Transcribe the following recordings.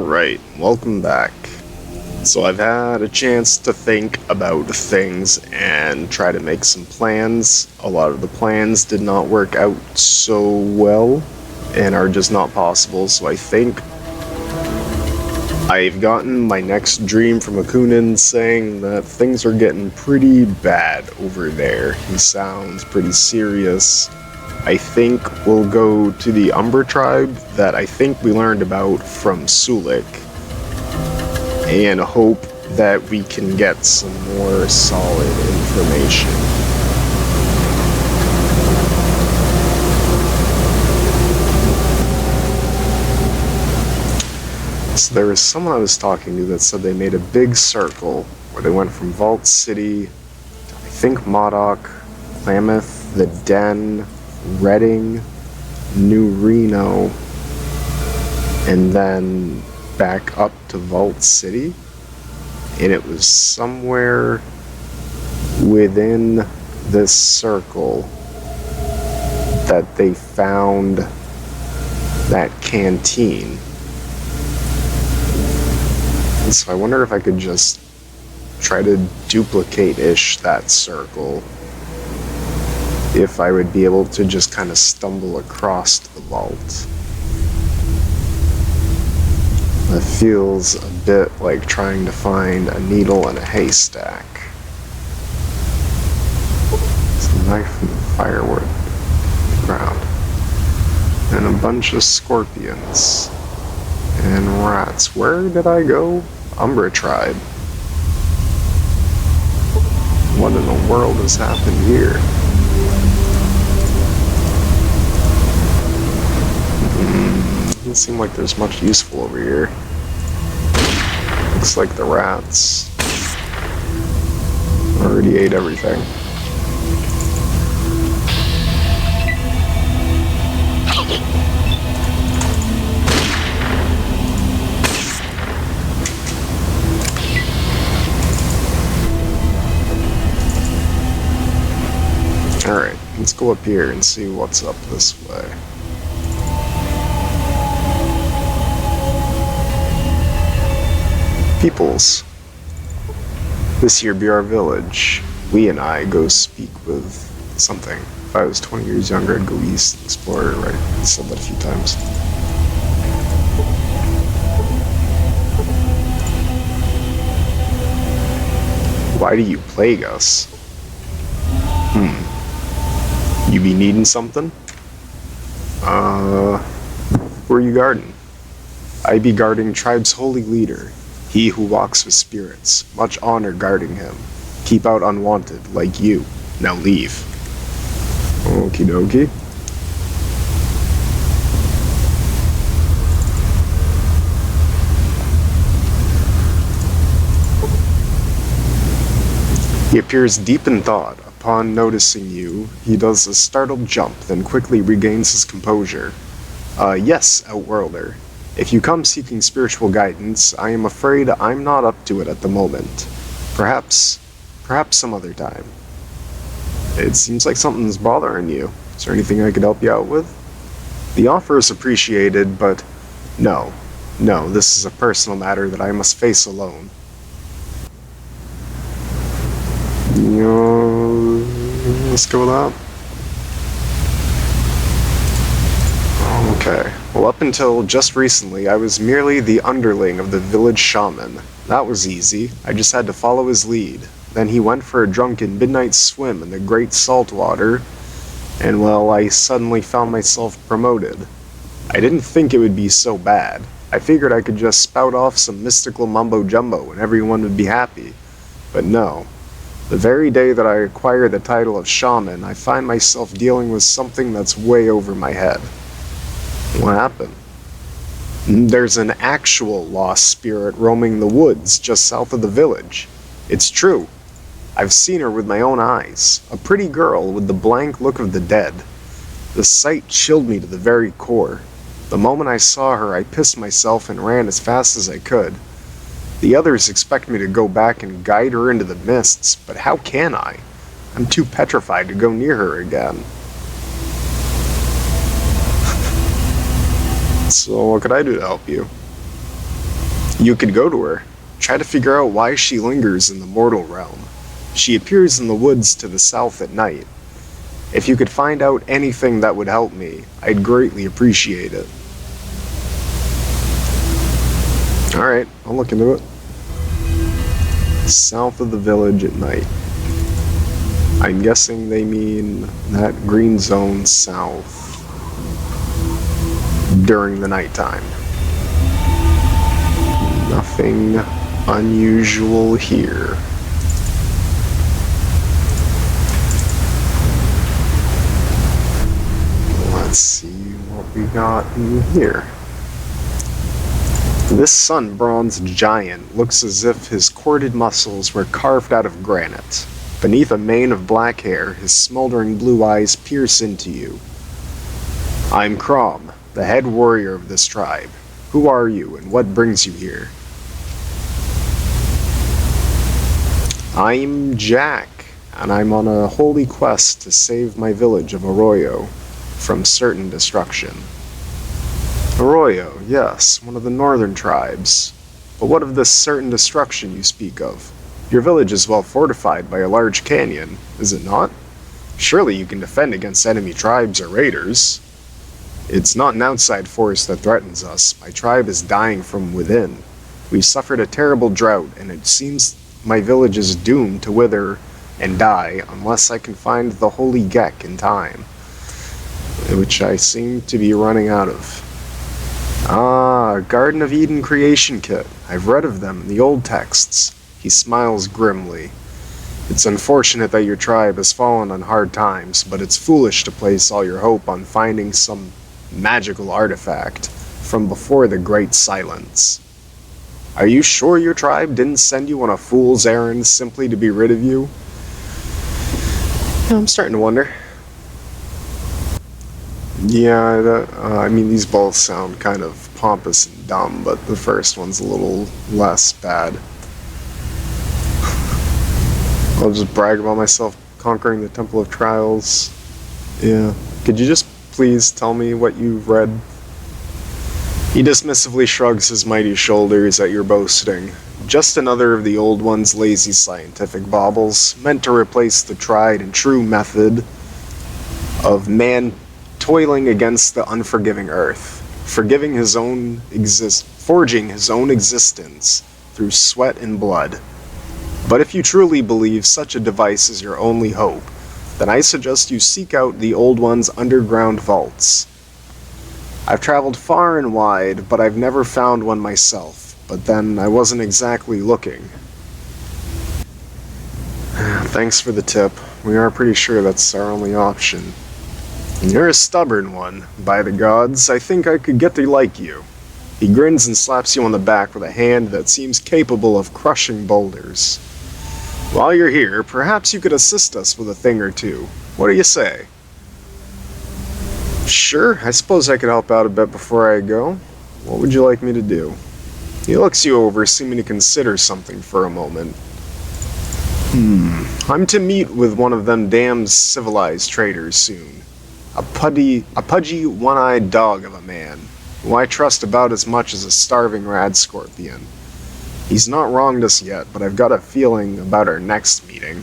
Alright, welcome back. So I've had a chance to think about things and try to make some plans. A lot of the plans did not work out so well and are just not possible, so I think I've gotten my next dream from Akunin saying that things are getting pretty bad over there. He sounds pretty serious. I think we'll go to the Umbra Tribe that I think we learned about from Sulik and hope that we can get some more solid information. So there was someone I was talking to that said they made a big circle where they went from Vault City to, I think, Modoc, Klamath, the Den, Reading, New Reno, and then back up to Vault City, and it was somewhere within this circle that they found that canteen. And so I wonder if I could just try to duplicate-ish that circle, if I would be able to just kind of stumble across the vault. It feels a bit like trying to find a needle in a haystack. Some knife and firewood on the ground. And a bunch of scorpions. And rats. Where did I go? Umbra Tribe. What in the world has happened here? Doesn't seem like there's much useful over here. Looks like the rats already ate everything. Alright, let's go up here and see what's up this way. Peoples, this here be our village. We and I go speak with something. If I was 20 years younger, I'd go east and explore, right? I said that a few times. Why do you plague us? You be needing something? Who are you guarding? I be guarding tribe's holy leader. He who walks with spirits, much honor guarding him. Keep out unwanted, like you. Now leave. Okie dokie. He appears deep in thought. Upon noticing you, he does a startled jump, then quickly regains his composure. Yes, Outworlder. If you come seeking spiritual guidance, I am afraid I'm not up to it at the moment. Perhaps some other time. It seems like something's bothering you. Is there anything I could help you out with? The offer is appreciated, but no, this is a personal matter that I must face alone. Let's go with that. Okay. Well, up until just recently, I was merely the underling of the village shaman. That was easy. I just had to follow his lead. Then he went for a drunken midnight swim in the great salt water, and well, I suddenly found myself promoted. I didn't think it would be so bad. I figured I could just spout off some mystical mumbo-jumbo and everyone would be happy. But no. The very day that I acquire the title of shaman, I find myself dealing with something that's way over my head. What happened? There's an actual lost spirit roaming the woods just south of the village. It's true. I've seen her with my own eyes. A pretty girl with the blank look of the dead. The sight chilled me to the very core. The moment I saw her, I pissed myself and ran as fast as I could. The others expect me to go back and guide her into the mists, but how can I? I'm too petrified to go near her again. So what could I do to help you? You could go to her. Try to figure out why she lingers in the mortal realm. She appears in the woods to the south at night. If you could find out anything that would help me, I'd greatly appreciate it. Alright, I'll look into it. South of the village at night. I'm guessing they mean that green zone south during the nighttime. Nothing unusual here. Let's see what we got in here. This sun-bronzed giant looks as if his corded muscles were carved out of granite. Beneath a mane of black hair, his smoldering blue eyes pierce into you. I'm Crom, the head warrior of this tribe. Who are you, and what brings you here? I'm Jack, and I'm on a holy quest to save my village of Arroyo from certain destruction. Arroyo, yes, one of the northern tribes. But what of this certain destruction you speak of? Your village is well fortified by a large canyon, is it not? Surely you can defend against enemy tribes or raiders. It's not an outside force that threatens us. My tribe is dying from within. We've suffered a terrible drought, and it seems my village is doomed to wither and die unless I can find the holy Gek in time, which I seem to be running out of. Ah, Garden of Eden creation kit. I've read of them in the old texts. He smiles grimly. It's unfortunate that your tribe has fallen on hard times, but it's foolish to place all your hope on finding some magical artifact from before the Great Silence. Are you sure your tribe didn't send you on a fool's errand simply to be rid of you? I'm starting to wonder. Yeah, I mean, these both sound kind of pompous and dumb, but the first one's a little less bad. I'll just brag about myself conquering the Temple of Trials. Yeah. Could you just please tell me what you've read? He dismissively shrugs his mighty shoulders at your boasting. Just another of the old one's lazy scientific baubles, meant to replace the tried and true method of man toiling against the unforgiving earth, forging his own existence through sweat and blood. But if you truly believe such a device is your only hope, then I suggest you seek out the old one's underground vaults. I've traveled far and wide, but I've never found one myself, but then I wasn't exactly looking. Thanks for the tip. We are pretty sure that's our only option. You're a stubborn one. By the gods, I think I could get to like you. He grins and slaps you on the back with a hand that seems capable of crushing boulders. While you're here, perhaps you could assist us with a thing or two. What do you say? Sure, I suppose I could help out a bit before I go. What would you like me to do? He looks you over, seeming to consider something for a moment. I'm to meet with one of them damn civilized traders soon. A pudgy, one-eyed dog of a man, who I trust about as much as a starving rad scorpion. He's not wronged us yet, but I've got a feeling about our next meeting.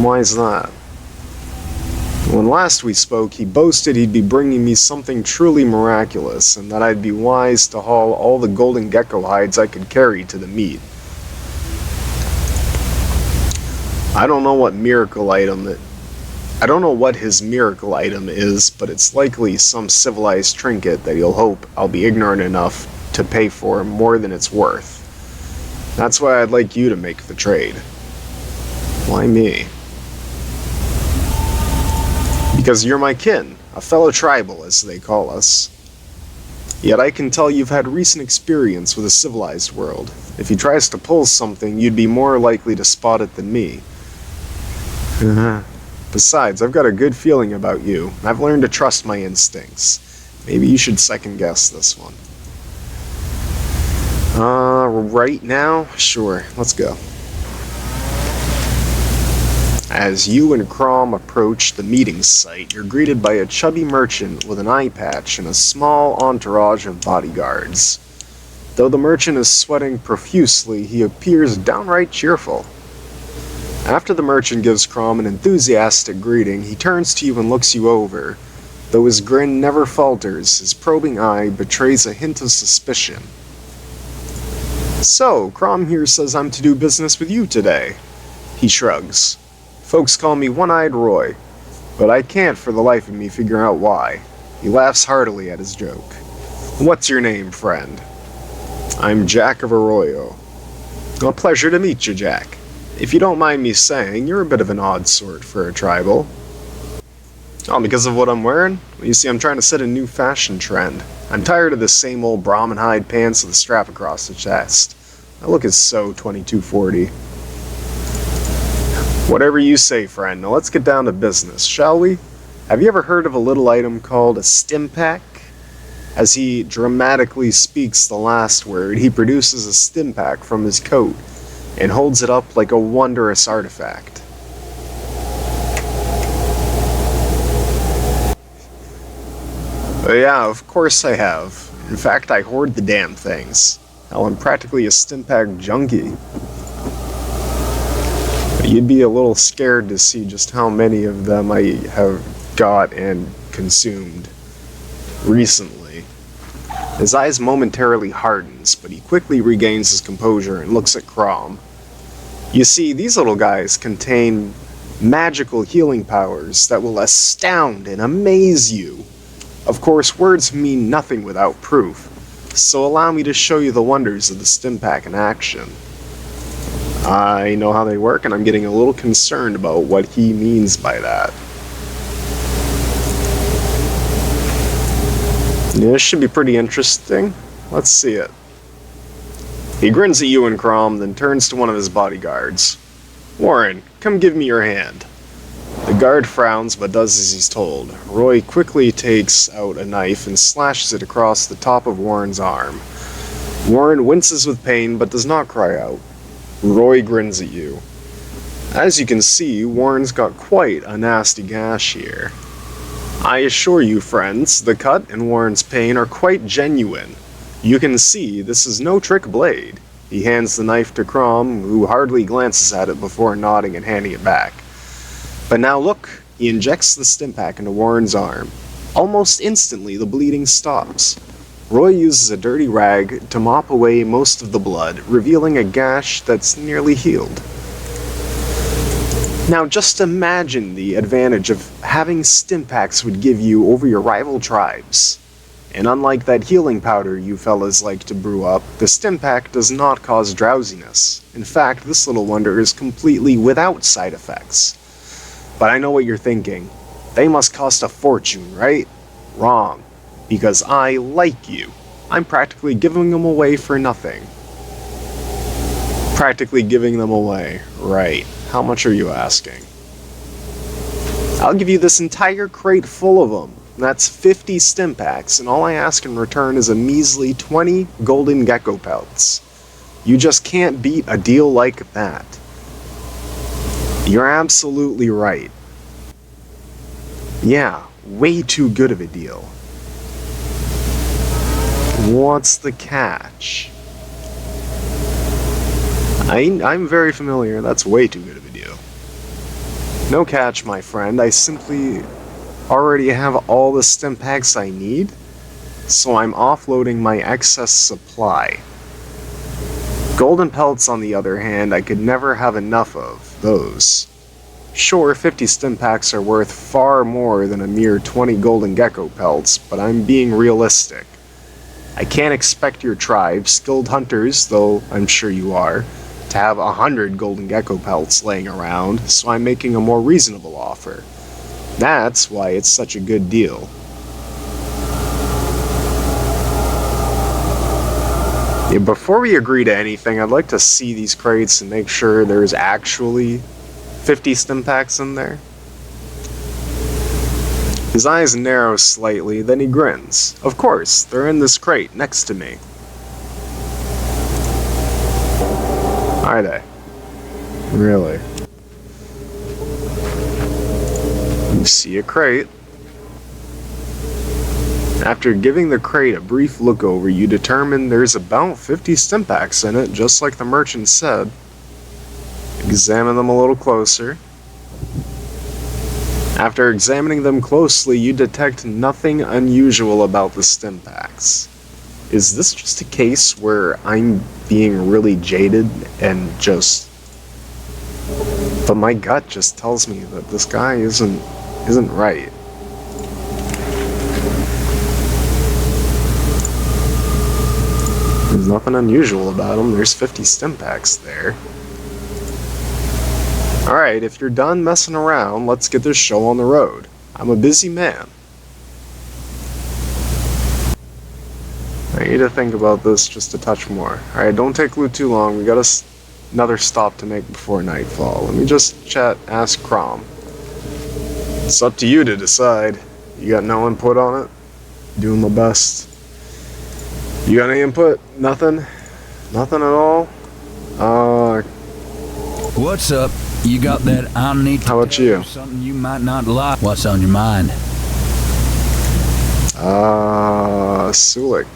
Why is that? When last we spoke, he boasted he'd be bringing me something truly miraculous, and that I'd be wise to haul all the golden gecko hides I could carry to the meet. I don't know what his miracle item is, but it's likely some civilized trinket that he'll hope I'll be ignorant enough to pay for more than it's worth. That's why I'd like you to make the trade. Why me? Because you're my kin, a fellow tribal, as they call us. Yet I can tell you've had recent experience with a civilized world. If he tries to pull something, you'd be more likely to spot it than me. Besides, I've got a good feeling about you. I've learned to trust my instincts. Maybe you should second guess this one. Right now? Sure, let's go. As you and Crom approach the meeting site, you're greeted by a chubby merchant with an eye patch and a small entourage of bodyguards. Though the merchant is sweating profusely, he appears downright cheerful. After the merchant gives Crom an enthusiastic greeting, he turns to you and looks you over. Though his grin never falters, his probing eye betrays a hint of suspicion. "So, Crom here says I'm to do business with you today." He shrugs. "Folks call me One-Eyed Roy, but I can't for the life of me figure out why." He laughs heartily at his joke. "What's your name, friend?" "I'm Jack of Arroyo." "A pleasure to meet you, Jack. If you don't mind me saying, you're a bit of an odd sort for a tribal." "Oh, because of what I'm wearing? Well, you see, I'm trying to set a new fashion trend. I'm tired of the same old Brahmin hide pants with a strap across the chest. My look is so 2240. "Whatever you say, friend. Now let's get down to business, shall we? Have you ever heard of a little item called a stim pack?" As he dramatically speaks the last word, he produces a stim pack from his coat and holds it up like a wondrous artifact. "Yeah, of course I have. In fact, I hoard the damn things. Hell, I'm practically a stim pack junkie. You'd be a little scared to see just how many of them I have got and consumed recently." His eyes momentarily hardens, but he quickly regains his composure and looks at Crom. "You see, these little guys contain magical healing powers that will astound and amaze you. Of course, words mean nothing without proof, so allow me to show you the wonders of the stim pack in action." I know how they work, and I'm getting a little concerned about what he means by that. Yeah, this should be pretty interesting. Let's see it. He grins at you and Crom, then turns to one of his bodyguards. "Warren, come give me your hand." The guard frowns, but does as he's told. Roy quickly takes out a knife and slashes it across the top of Warren's arm. Warren winces with pain, but does not cry out. Roy grins at you. As you can see, Warren's got quite a nasty gash here. I assure you, friends, the cut and Warren's pain are quite genuine. You can see this is no trick blade. He hands the knife to Crom, who hardly glances at it before nodding and handing it back. But now look, he injects the stim pack into Warren's arm. Almost instantly, the bleeding stops. Roy uses a dirty rag to mop away most of the blood, revealing a gash that's nearly healed. Now just imagine the advantage of having stim packs would give you over your rival tribes. And unlike that healing powder you fellas like to brew up, the stim pack does not cause drowsiness. In fact, this little wonder is completely without side effects. But I know what you're thinking. They must cost a fortune, right? Wrong. Because I like you. I'm practically giving them away for nothing. Practically giving them away. Right. How much are you asking? I'll give you this entire crate full of them. That's 50 stim packs, and all I ask in return is a measly 20 golden gecko pelts. You just can't beat a deal like that. You're absolutely right. Yeah, way too good of a deal. What's the catch? I'm very familiar. That's way too good of a deal. No catch, my friend. I simply already have all the stim packs I need, so I'm offloading my excess supply. Golden pelts, on the other hand, I could never have enough of those. Sure, 50 stim packs are worth far more than a mere 20 golden gecko pelts, but I'm being realistic. I can't expect your tribe, skilled hunters, though I'm sure you are, to have 100 golden gecko pelts laying around, so I'm making a more reasonable offer. That's why it's such a good deal. Yeah, before we agree to anything, I'd like to see these crates and make sure there's actually 50 stim packs in there. His eyes narrow slightly, then he grins. Of course, they're in this crate next to me. Are they? Really? You see a crate. After giving the crate a brief look over, you determine there's about 50 stimpaks in it, just like the merchant said. Examine them a little closer. After examining them closely, you detect nothing unusual about the stimpaks. Is this just a case where I'm being really jaded and just... But my gut just tells me that this guy isn't right. There's nothing unusual about him. There's 50 stimpaks there. Alright, if you're done messing around, let's get this show on the road. I'm a busy man. I need to think about this just a touch more. Alright, don't take Lou too long. We got another stop to make before nightfall. Let me just ask Crom. It's up to you to decide. You got no input on it? Doing my best. You got any input? Nothing? Nothing at all? What's up? You got that I need to how about you? Something you might not like. What's on your mind? Sulik.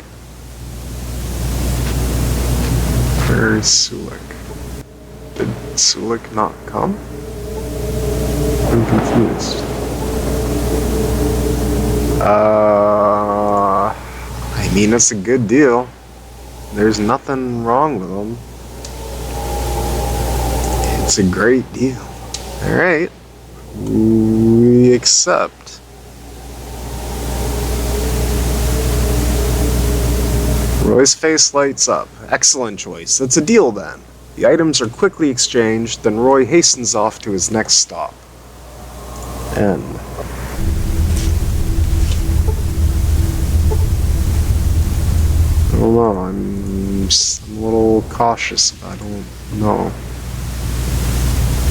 Where's Sulik? Did Sulik not come? I'm confused. I mean, it's a good deal. There's nothing wrong with him. It's a great deal. Alright. We accept. Roy's face lights up. Excellent choice. It's a deal then. The items are quickly exchanged, then Roy hastens off to his next stop. N. I don't know, I'm a little cautious. I don't know.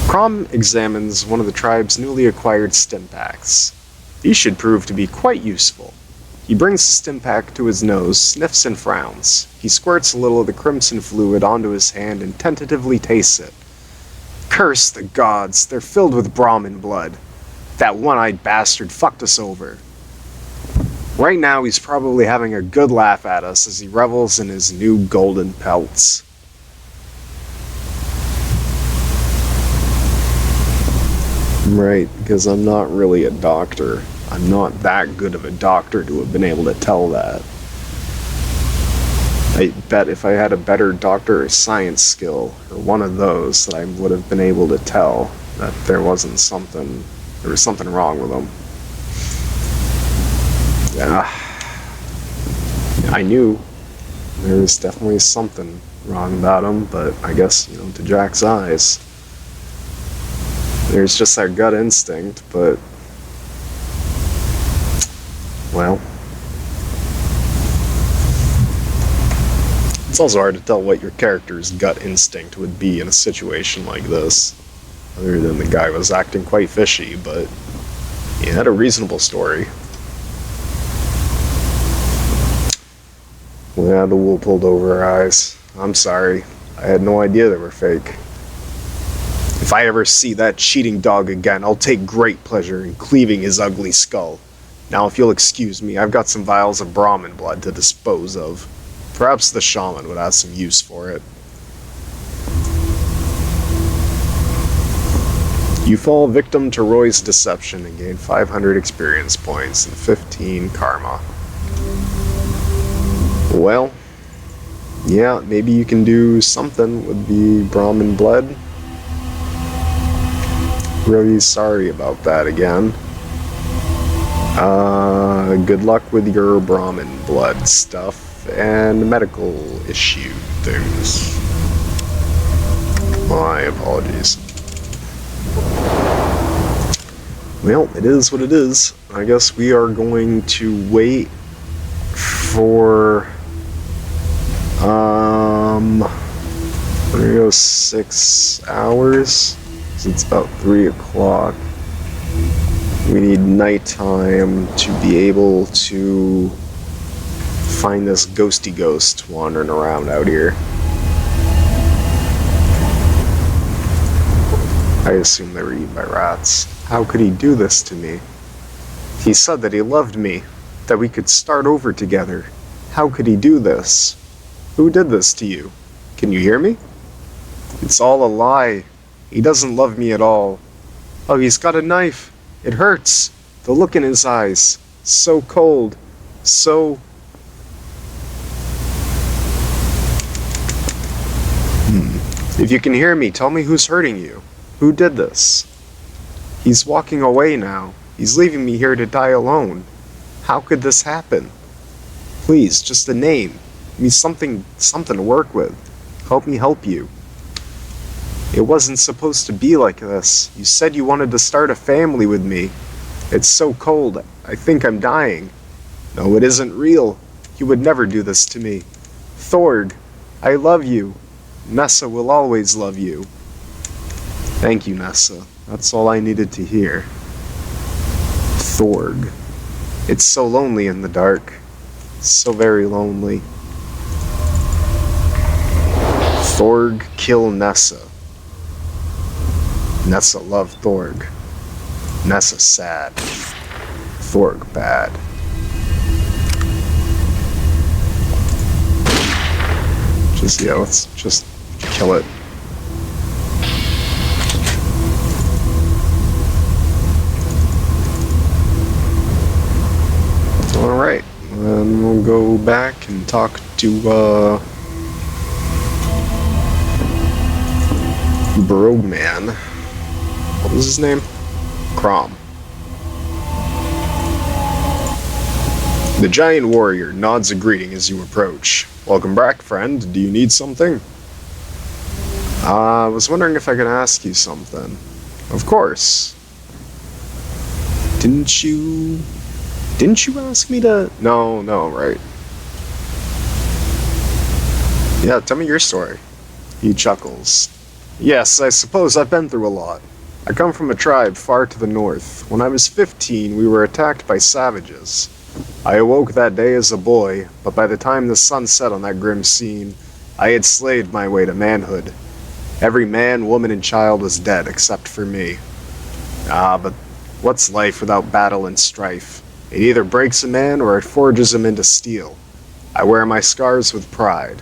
Crom examines one of the tribe's newly acquired stimpaks. These should prove to be quite useful. He brings the stimpak to his nose, sniffs and frowns. He squirts a little of the crimson fluid onto his hand and tentatively tastes it. Curse the gods, they're filled with Brahmin blood. That one-eyed bastard fucked us over. Right now he's probably having a good laugh at us as he revels in his new golden pelts. Right, because I'm not really a doctor. I'm not that good of a doctor to have been able to tell that. I bet if I had a better doctor or science skill, or one of those, that I would have been able to tell that there was something wrong with him. Yeah, I knew there was definitely something wrong about him, but I guess, to Jack's eyes, there's just that gut instinct, but, well, it's also hard to tell what your character's gut instinct would be in a situation like this, other than the guy was acting quite fishy, but he had a reasonable story. We had the wool pulled over our eyes. I'm sorry. I had no idea they were fake. If I ever see that cheating dog again, I'll take great pleasure in cleaving his ugly skull. Now, if you'll excuse me, I've got some vials of Brahmin blood to dispose of. Perhaps the shaman would have some use for it. You fall victim to Roy's deception and gain 500 experience points and 15 karma. Well, yeah, maybe you can do something with the Brahmin blood. Really sorry about that again. Good luck with your Brahmin blood stuff and medical issue things. My apologies. Well, it is what it is. I guess we are going to wait for I'm gonna go 6 hours, because it's about 3 o'clock. We need nighttime to be able to find this ghosty ghost wandering around out here. I assume they were eaten by rats. How could he do this to me? He said that he loved me. that we could start over together. How could he do this? Who did this to you? Can you hear me? It's all a lie. He doesn't love me at all. Oh, he's got a knife. It hurts. The look in his eyes. So cold. So... If you can hear me, tell me who's hurting you. Who did this? He's walking away now. He's leaving me here to die alone. How could this happen? Please, just a name. Give me something to work with. Help me help you. It wasn't supposed to be like this. You said you wanted to start a family with me. It's so cold. I think I'm dying. No, it isn't real. You would never do this to me. Thorg, I love you. Nessa will always love you. Thank you, Nessa. That's all I needed to hear. Thorg. It's so lonely in the dark. So very lonely. Thorg kill Nessa. Nessa loved Thorg. Nessa sad. Thorg bad. Let's just kill it. Alright, then we'll go back and talk to, Brogman. What was his name? Crom. The giant warrior nods a greeting as you approach. Welcome back, friend. Do you need something? I was wondering if I could ask you something. Of course. Didn't you ask me to... No, right. Yeah, tell me your story. He chuckles. Yes, I suppose I've been through a lot. I come from a tribe far to the north. When I was 15, we were attacked by savages. I awoke that day as a boy, but by the time the sun set on that grim scene, I had slaved my way to manhood. Every man, woman, and child was dead except for me. But what's life without battle and strife? It either breaks a man or it forges him into steel. I wear my scars with pride.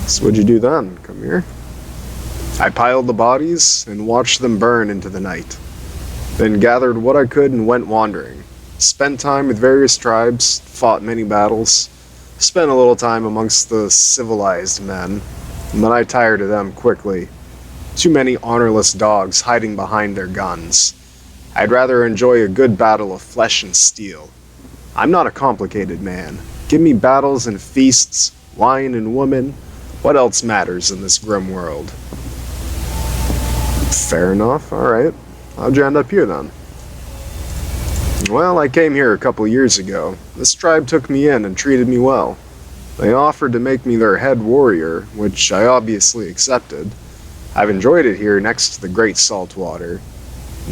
So what'd you do then? Come here. I piled the bodies and watched them burn into the night. Then gathered what I could and went wandering. Spent time with various tribes, fought many battles, spent a little time amongst the civilized men, but I tired of them quickly. Too many honorless dogs hiding behind their guns. I'd rather enjoy a good battle of flesh and steel. I'm not a complicated man. Give me battles and feasts, wine and women. What else matters in this grim world? Fair enough, alright. How'd you end up here then? Well, I came here a couple years ago. This tribe took me in and treated me well. They offered to make me their head warrior, which I obviously accepted. I've enjoyed it here next to the great salt water,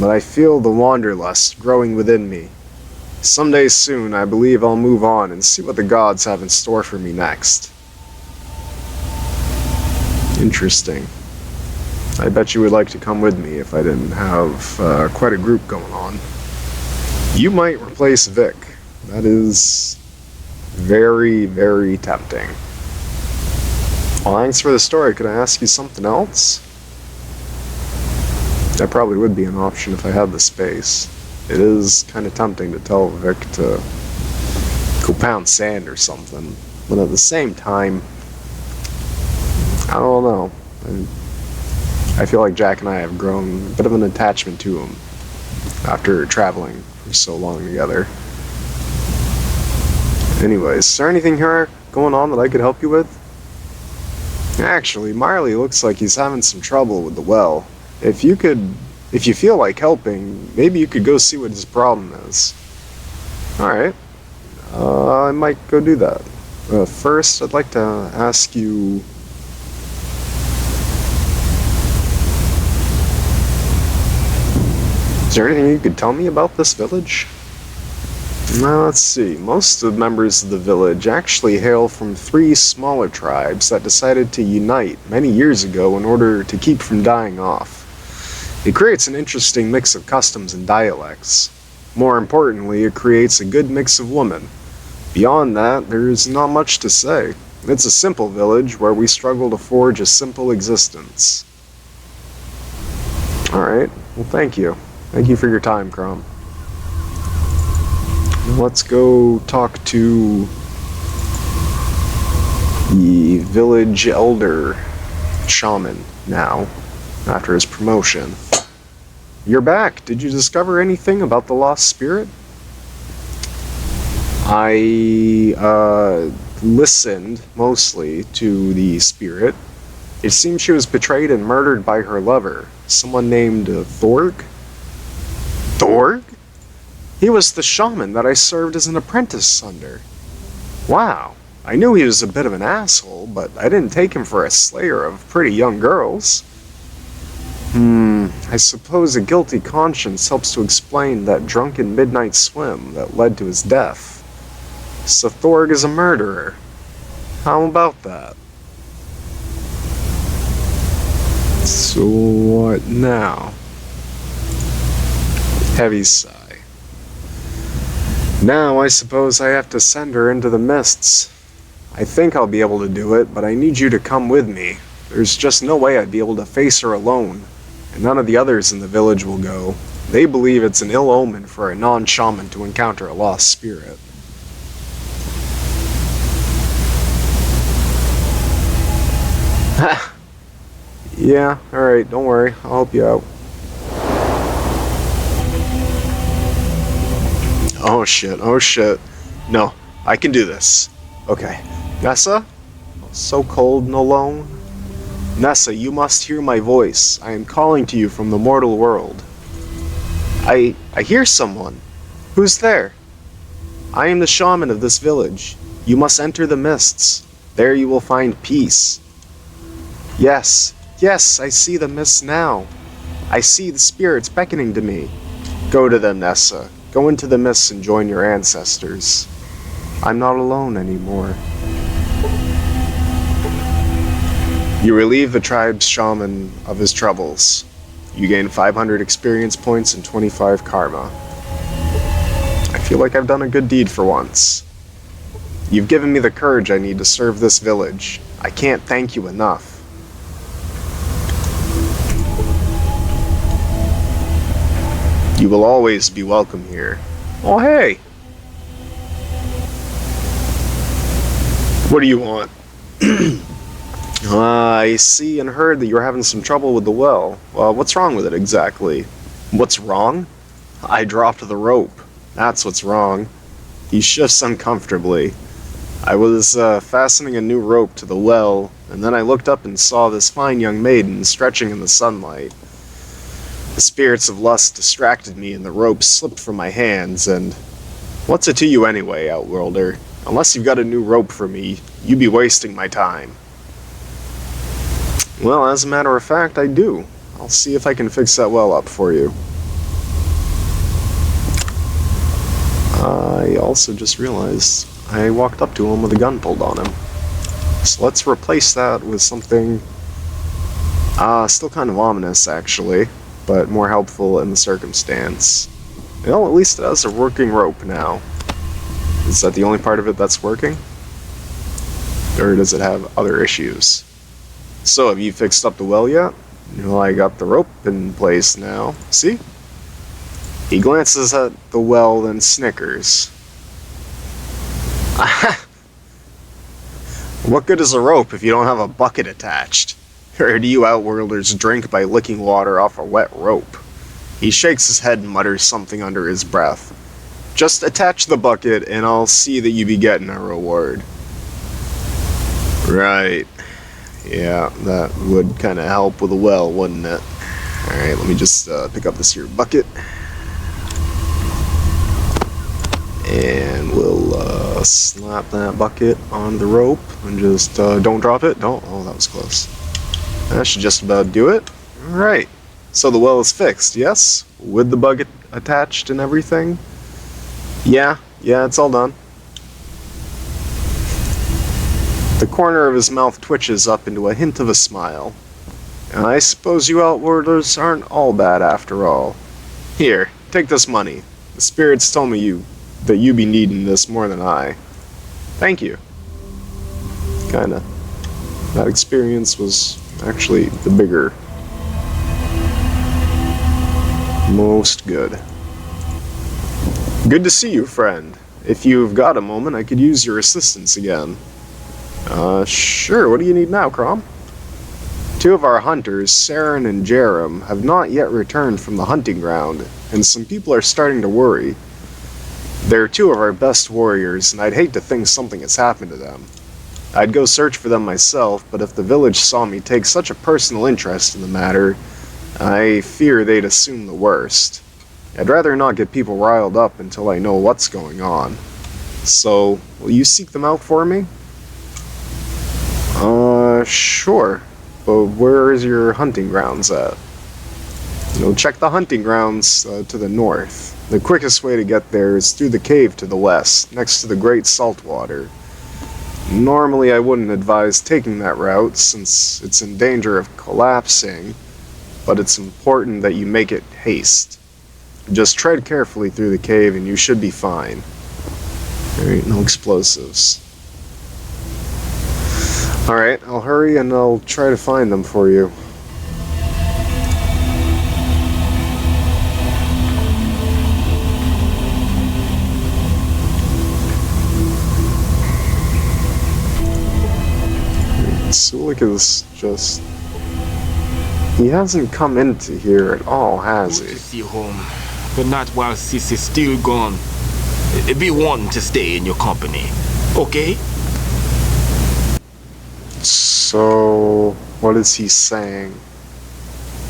but I feel the wanderlust growing within me. Someday soon, I believe I'll move on and see what the gods have in store for me next. Interesting. I bet you would like to come with me if I didn't have quite a group going on. You might replace Vic. That is very, very tempting. Well, thanks for the story. Could I ask you something else? That probably would be an option if I had the space. It is kind of tempting to tell Vic to go pound sand or something, but at the same time, I don't know. I feel like Jack and I have grown a bit of an attachment to him after traveling for so long together. Anyways, is there anything here going on that I could help you with? Actually, Marley looks like he's having some trouble with the well. If you feel like helping, maybe you could go see what his problem is. Alright. I might go do that. First, I'd like to ask you... Is there anything you could tell me about this village? Now, let's see. Most of the members of the village actually hail from 3 smaller tribes that decided to unite many years ago in order to keep from dying off. It creates an interesting mix of customs and dialects. More importantly, it creates a good mix of women. Beyond that, there's not much to say. It's a simple village where we struggle to forge a simple existence. Alright, well thank you. Thank you for your time, Crom. Let's go talk to the village elder shaman now, after his promotion. You're back. Did you discover anything about the lost spirit? I listened mostly to the spirit. It seems she was betrayed and murdered by her lover, someone named Thorg. Thorg? He was the shaman that I served as an apprentice under. Wow, I knew he was a bit of an asshole, but I didn't take him for a slayer of pretty young girls. I suppose a guilty conscience helps to explain that drunken midnight swim that led to his death. So Thorg is a murderer. How about that? So what now? Heavy sigh. Now I suppose I have to send her into the mists. I think I'll be able to do it, but I need you to come with me. There's just no way I'd be able to face her alone, and none of the others in the village will go. They believe it's an ill omen for a non-shaman to encounter a lost spirit. Yeah, alright, don't worry, I'll help you out. Oh shit. No, I can do this. Okay. Nessa? So cold and alone? Nessa, you must hear my voice. I am calling to you from the mortal world. I hear someone. Who's there? I am the shaman of this village. You must enter the mists. There you will find peace. Yes, I see the mists now. I see the spirits beckoning to me. Go to them, Nessa. Go into the mists and join your ancestors. I'm not alone anymore. You relieve the tribe's shaman of his troubles. You gain 500 experience points and 25 karma. I feel like I've done a good deed for once. You've given me the courage I need to serve this village. I can't thank you enough. You will always be welcome here. Oh, hey! What do you want? I see and heard that you're having some trouble with the well. What's wrong with it exactly? What's wrong? I dropped the rope. That's what's wrong. He shifts uncomfortably. I was fastening a new rope to the well, and then I looked up and saw this fine young maiden stretching in the sunlight. The spirits of lust distracted me and the rope slipped from my hands, and... What's it to you anyway, Outworlder? Unless you've got a new rope for me, you'd be wasting my time. Well, as a matter of fact, I do. I'll see if I can fix that well up for you. I also just realized I walked up to him with a gun pulled on him. So let's replace that with something... still kind of ominous, actually, but more helpful in the circumstance. Well, at least it has a working rope now. Is that the only part of it that's working? Or does it have other issues? So, have you fixed up the well yet? Well, I got the rope in place now. See? He glances at the well, then snickers. What good is a rope if you don't have a bucket attached? Or do you Outworlders drink by licking water off a wet rope? He shakes his head and mutters something under his breath. Just attach the bucket and I'll see that you be getting a reward. Right. Yeah, that would kind of help with a well, wouldn't it? Alright, let me just pick up this here bucket. And we'll slap that bucket on the rope and just don't drop it. Don't. Oh, that was close. That should just about do it. Alright. So the well is fixed, yes? With the bucket attached and everything? Yeah, it's all done. The corner of his mouth twitches up into a hint of a smile. I suppose you Outworlders aren't all bad after all. Here, take this money. The spirits told me that you be needing this more than I. Thank you. Kinda. That experience was actually the bigger. Most good. Good to see you, friend. If you've got a moment, I could use your assistance again. Sure. What do you need now, Crom? Two of our hunters, Saren and Jerem, have not yet returned from the hunting ground, and some people are starting to worry. They're two of our best warriors, and I'd hate to think something has happened to them. I'd go search for them myself, but if the village saw me take such a personal interest in the matter, I fear they'd assume the worst. I'd rather not get people riled up until I know what's going on. So, will you seek them out for me? Sure. But where is your hunting grounds at? Check the hunting grounds to the north. The quickest way to get there is through the cave to the west, next to the Great Saltwater. Normally I wouldn't advise taking that route since it's in danger of collapsing, but it's important that you make it haste. Just tread carefully through the cave and you should be fine. Alright, no explosives. Alright, I'll hurry and I'll try to find them for you. Sulik is just... He hasn't come into here at all, has he? Good to see you home, but not while Sis is still gone. Be one to stay in your company, okay? So, what is he saying?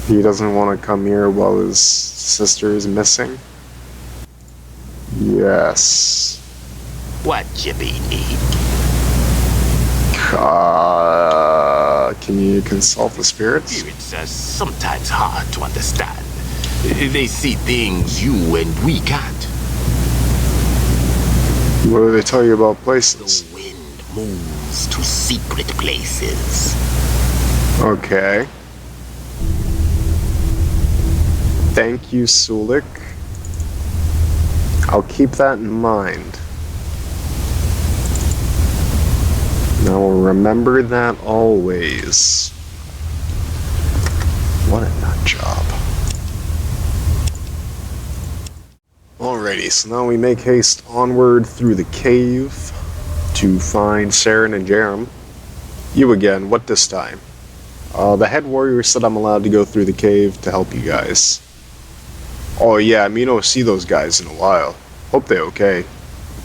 He doesn't want to come here while his sister is missing? Yes. What you be need? Can you consult the spirits? Spirits are sometimes hard to understand. They see things you and we can't. What do they tell you about places? The wind moves to secret places. Okay. Thank you, Sulik. I'll keep that in mind. And I will remember that always. What a nut job. Alrighty, so now we make haste onward through the cave to find Saren and Jerem. You again, what this time? The head warrior said I'm allowed to go through the cave to help you guys. Oh yeah, me no see those guys in a while. Hope they okay.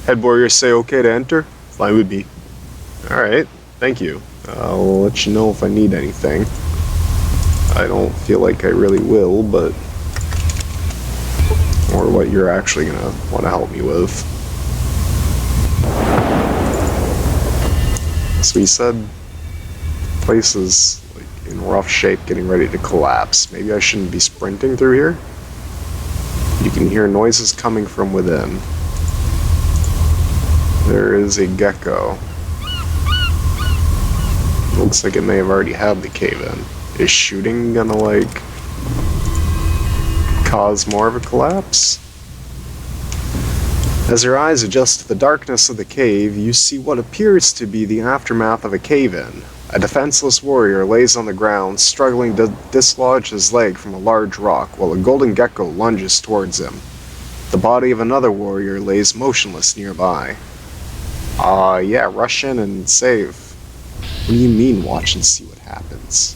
Head warrior say okay to enter? Fine with me. Alright, thank you. I'll let you know if I need anything. I don't feel like I really will, but... Or what you're actually gonna want to help me with. So he said the place is like in rough shape, getting ready to collapse. Maybe I shouldn't be sprinting through here? You can hear noises coming from within. There is a gecko. Looks like it may have already had the cave in. Is shooting gonna like cause more of a collapse? As your eyes adjust to the darkness of the cave, you see what appears to be the aftermath of a cave-in. A defenseless warrior lays on the ground, struggling to dislodge his leg from a large rock, while a golden gecko lunges towards him. The body of another warrior lays motionless nearby. Yeah, rush in and save. What do you mean, watch and see what happens?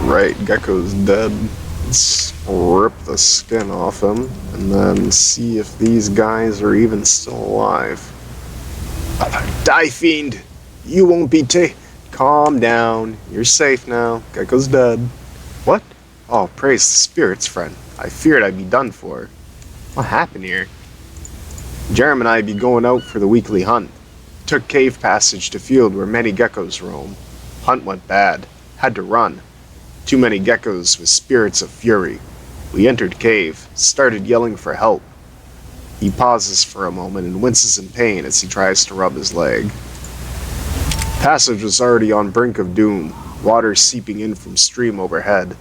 Right, Gecko's dead. Let's rip the skin off him, and then see if these guys are even still alive. Die, fiend! You won't be Calm down. You're safe now. Gecko's dead. What? Oh, praise the spirits, friend. I feared I'd be done for. What happened here? Jerem and I be going out for the weekly hunt. Took cave passage to field where many geckos roam. Hunt went bad. Had to run. Too many geckos with spirits of fury. We entered cave, started yelling for help. He pauses for a moment and winces in pain as he tries to rub his leg. Passage was already on brink of doom, water seeping in from stream overhead.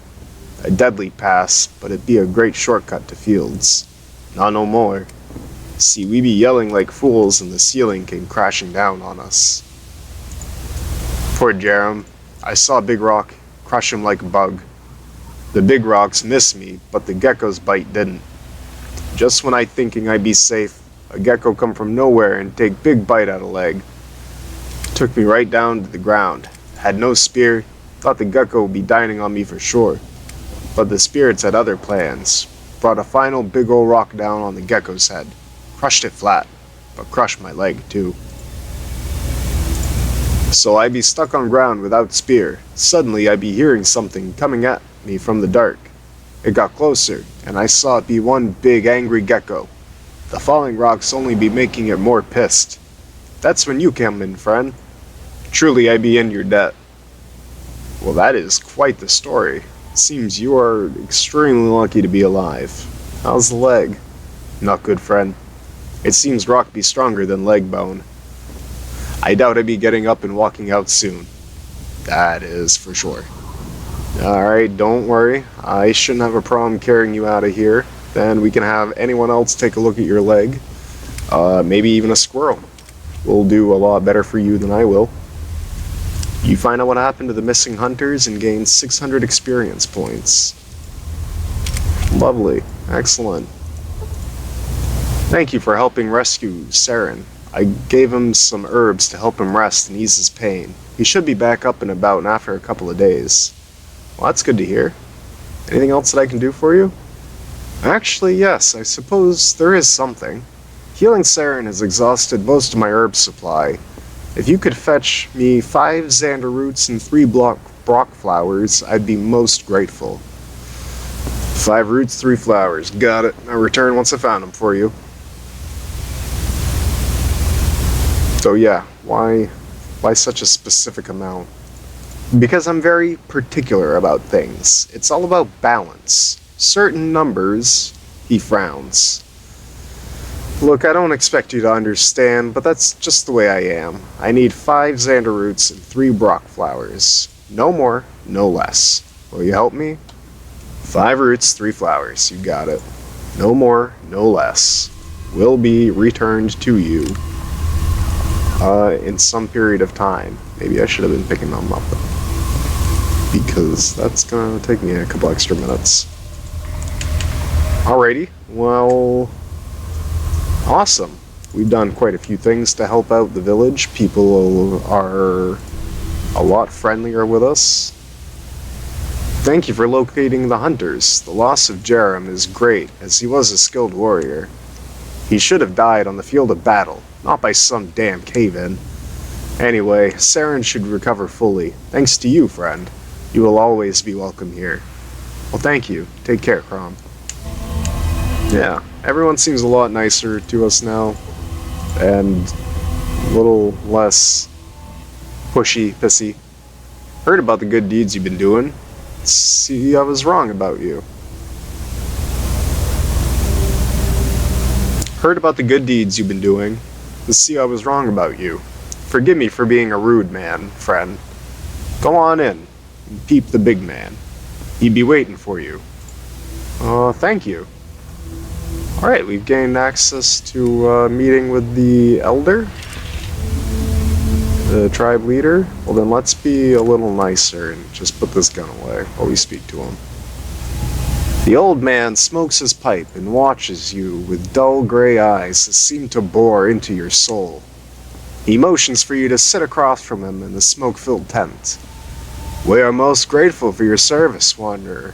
A deadly pass, but it'd be a great shortcut to fields. Not no more. See, we be yelling like fools and the ceiling came crashing down on us. Poor Jerem. I saw a big rock crush him like a bug. The big rocks missed me, but the gecko's bite didn't. Just when I thinking I'd be safe, a gecko come from nowhere and take big bite out of leg. Took me right down to the ground. Had no spear, thought the gecko would be dining on me for sure. But the spirits had other plans. Brought a final big ol' rock down on the gecko's head. Crushed it flat, but crushed my leg too. So I be stuck on ground without spear. Suddenly I be hearing something coming at me from the dark. It got closer, and I saw it be one big angry gecko. The falling rocks only be making it more pissed. That's when you come in, friend. Truly I be in your debt. Well, that is quite the story. Seems you are extremely lucky to be alive. How's the leg? Not good, friend. It seems rock be stronger than leg bone. I doubt I be getting up and walking out soon. That is for sure. Alright, don't worry. I shouldn't have a problem carrying you out of here. Then we can have anyone else take a look at your leg. Maybe even a squirrel. Will do a lot better for you than I will. You find out what happened to the missing hunters and gain 600 experience points. Lovely. Excellent. Thank you for helping rescue Saren. I gave him some herbs to help him rest and ease his pain. He should be back up and about after a couple of days. Well, that's good to hear. Anything else that I can do for you? Actually, yes, I suppose there is something. Healing Saren has exhausted most of my herb supply. If you could fetch me 5 Xander roots and 3 Brock flowers, I'd be most grateful. 5 roots, 3 flowers. Got it. I'll return once I found them for you. So yeah, why such a specific amount? Because I'm very particular about things. It's all about balance. Certain numbers, he frowns. Look, I don't expect you to understand, but that's just the way I am. I need 5 Xander roots and 3 Brock flowers. No more, no less. Will you help me? 5 roots, 3 flowers. You got it. No more, no less. Will be returned to you. In some period of time. Maybe I should have been picking them up. Because that's gonna take me a couple extra minutes. Alrighty, well... Awesome. We've done quite a few things to help out the village. People are a lot friendlier with us. Thank you for locating the hunters. The loss of Jerem is great, as he was a skilled warrior. He should have died on the field of battle, not by some damn cave-in. Anyway, Saren should recover fully. Thanks to you, friend. You will always be welcome here. Well, thank you. Take care, Crom. Yeah, everyone seems a lot nicer to us now, and a little less pushy, pissy. Heard about the good deeds you've been doing. See, I was wrong about you. Heard about the good deeds you've been doing. See, I was wrong about you. Forgive me for being a rude man, friend. Go on in and peep the big man. He'd be waiting for you. Thank you. Alright, we've gained access to a meeting with the elder, the tribe leader. Well then let's be a little nicer and just put this gun away while we speak to him. The old man smokes his pipe and watches you with dull gray eyes that seem to bore into your soul. He motions for you to sit across from him in the smoke-filled tent. We are most grateful for your service, Wanderer.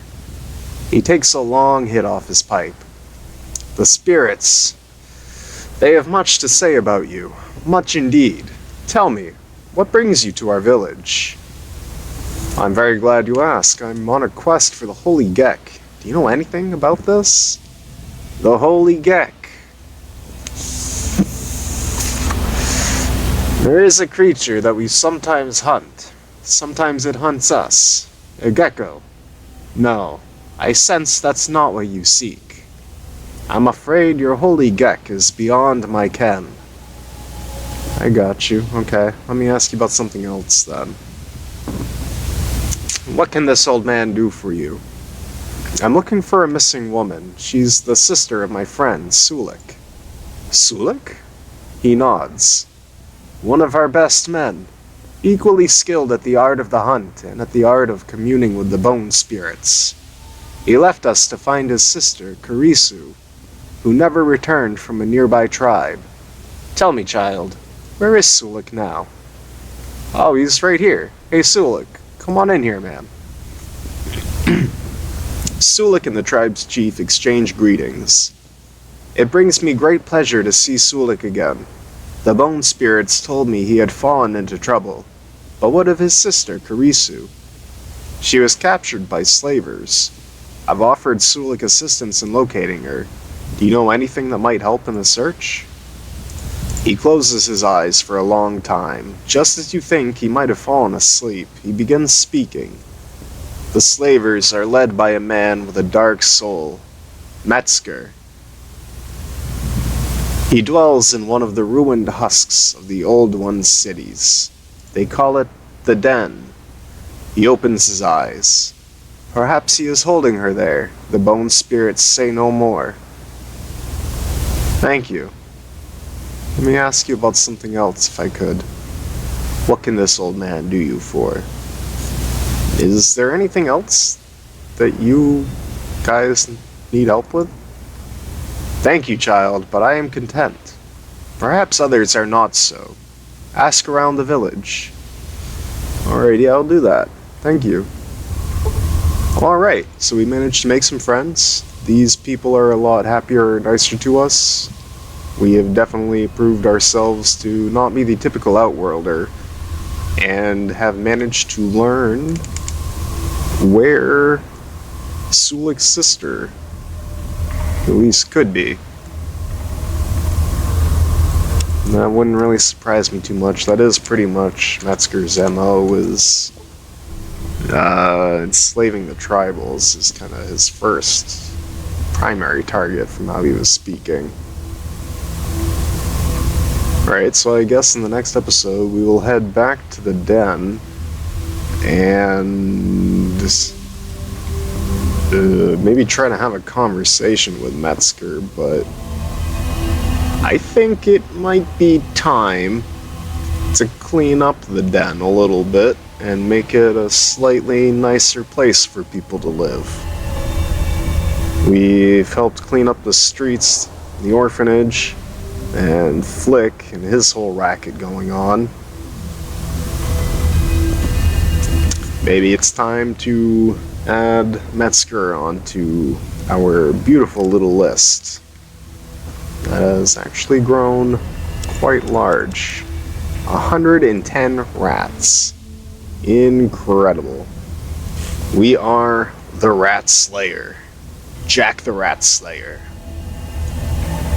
He takes a long hit off his pipe. The spirits, they have much to say about you, much indeed. Tell me, what brings you to our village? I'm very glad you ask. I'm on a quest for the Holy Gek. Do you know anything about this? The Holy Gek. There is a creature that we sometimes hunt. Sometimes it hunts us. A gecko. No, I sense that's not what you seek. I'm afraid your holy Gek is beyond my ken. I got you. Okay, let me ask you about something else then. What can this old man do for you? I'm looking for a missing woman. She's the sister of my friend, Sulik. Sulik? He nods. One of our best men. Equally skilled at the art of the hunt and at the art of communing with the bone spirits. He left us to find his sister, Karisu, who never returned from a nearby tribe. Tell me, child, where is Sulik now? Oh, he's right here. Hey, Sulik, come on in here, man. Sulik and the tribe's chief exchange greetings. It brings me great pleasure to see Sulik again. The bone spirits told me he had fallen into trouble. But what of his sister, Karisu? She was captured by slavers. I've offered Sulik assistance in locating her. Do you know anything that might help in the search? He closes his eyes for a long time. Just as you think he might have fallen asleep, he begins speaking. The slavers are led by a man with a dark soul, Metzger. He dwells in one of the ruined husks of the Old One's cities. They call it the Den. He opens his eyes. Perhaps he is holding her there. The bone spirits say no more. Thank you. Let me ask you about something else, if I could. What can this old man do you for? Is there anything else that you guys need help with? Thank you, child, but I am content. Perhaps others are not so. Ask around the village. Alright, yeah, I'll do that. Thank you. Alright, so we managed to make some friends. These people are a lot happier and nicer to us. We have definitely proved ourselves to not be the typical outworlder, and have managed to learn where Sulik's sister at least could be. That wouldn't really surprise me too much. That is pretty much Metzger's MO, is enslaving the tribals is kind of his first primary target from how he was speaking. Right, so I guess in the next episode we will head back to the Den and maybe try to have a conversation with Metzger, but I think it might be time to clean up the Den a little bit and make it a slightly nicer place for people to live. We've helped clean up the streets, the orphanage, and Flick and his whole racket going on. Maybe it's time to add Metzger onto our beautiful little list. That has actually grown quite large. 110 rats. Incredible. We are the Rat Slayer. Jack the Rat Slayer.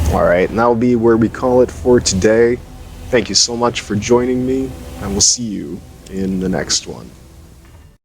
Alright, and that'll be where we call it for today. Thank you so much for joining me, and we'll see you in the next one.